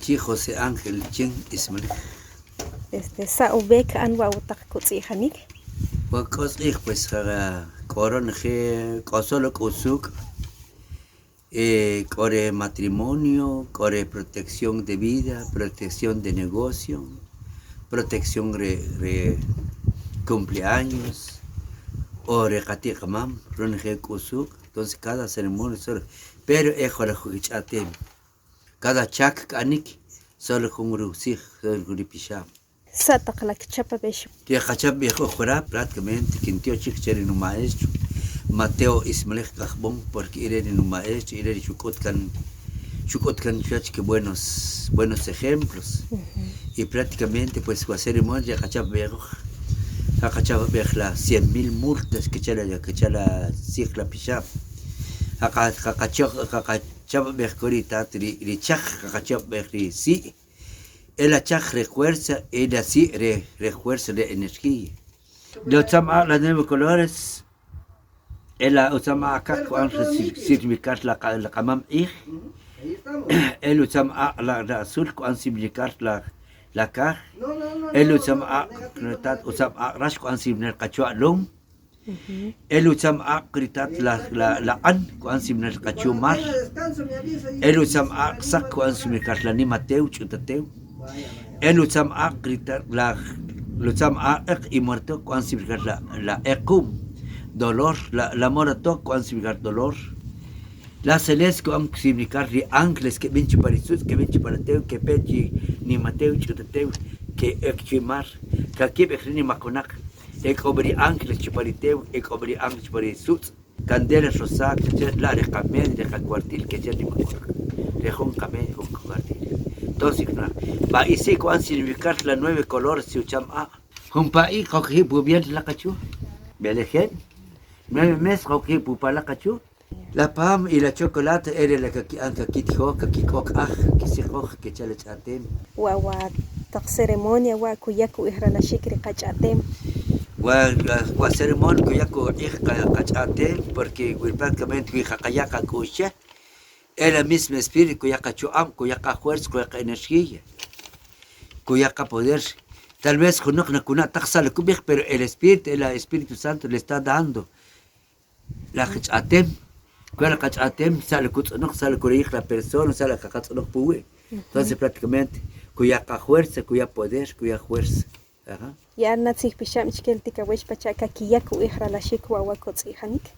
Aquí José Ángel Chen Ismael. Saubek anwa utak kutzihanik. Pues coron que cosolo usuk core matrimonio, core protección de vida, protección de negocio, protección cumpleaños, o recaticamam, ronje usuk. Entonces cada ceremonia solo, pero la jugichate, cada chak anik solo con rusig, solo con pisham. Satak la chapa besh. Que hachab viejo jura prácticamente quintio chicheri no maestro Mateo Ismael Cajbón porque era en un maestro era chukotkan que buenos ejemplos y prácticamente pues su ceremonia hachab viejo la 100,000 multas que chala sigla pishab hachab viejo ahorita hachab viejo sí. El achaj refuerza, el así refuerza la energía. Lo usamos los 9 colores, el usamos acá cuando significar la camam ich, el usamos la azul cuando significar la kaj, el usamos rash cuando significar cachua lom, el usamos la an cuando significar cachua mar, el usamos sak cuando significar la nimateu chutateu. El usam gritar la y muerto cuando significa la ecum dolor la morato cuando significa dolor la celeste cuando significa ángeles que ven para Jesús que ven para teu que pechi ni mateu chutateu que ekchimar que aquí ni maconac ekobri ángeles chipariteu ekobri ángeles para Jesús candela rosa que la de camel de cuartil que ya ni maconac de un camel con cuartil. Entonces, va y sí, cuando significar la 9 colores, si usamos un país, que bien la cachu, Belején, 9 meses, que pupa la cachu, la pam y la chocolate, era la que aquí dijo, que se coge, que chale chatem. Wa tak ceremonia, wa kuyaku ihra la shikri kachatem. Wa ceremonia, kuyaku ihra kachatem, porque prácticamente, kuyaku kucha. Es el mismo espíritu cuya cuya fuerza, cuya energía, cuya poder. Tal vez pero el Espíritu Santo le está dando la cachatem, cuya cachatem sale la persona, sale la puwe. Entonces prácticamente cuya fuerza, cuya poder, cuya fuerza. Ya natsih pisham ichkeltika wesh pachaka kiyaku ihra la shikwa wa kotzihanik.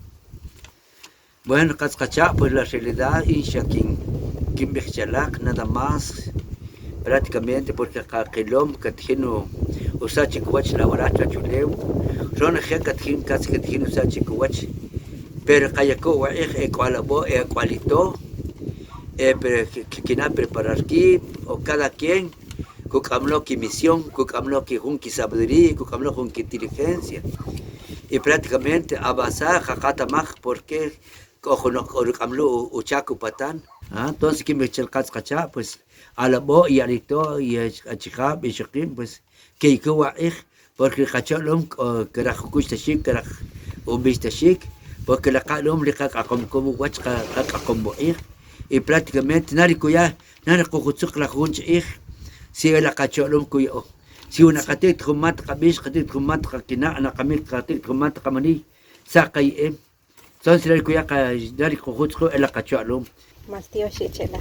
Bueno, Cascachá, pues la realidad, quien Bichalak, nada más, prácticamente, porque acá Quelom, Catjino, Usachicuach, la Baracha Chuleu, Ron Hecatjin, Cascatjin, Usachicuach, pero Cayaco, Ecualabo, Ecualito, pero quien ha preparado aquí, o cada quien, Cucamlo que misión, Cucamlo que junqui sabiduría, Cucamlo junqui inteligencia, y prácticamente avanzar, Jacatamaj, porque cojo no camlo uchaco patán, entonces que me chelcas cacha pues a la bo y alito y a chica y chiquim pues que igual porque cachalom que era justa chic que era un vista chic porque la calom le caca como guachca caca como y prácticamente nadie cojo la junch si la cachalom cuyo si una catet comat cabish catet comat kakina ana camil catet comat camani saqai entonces, el cuya que dari cojutzco el cachalo. Maltio shechela.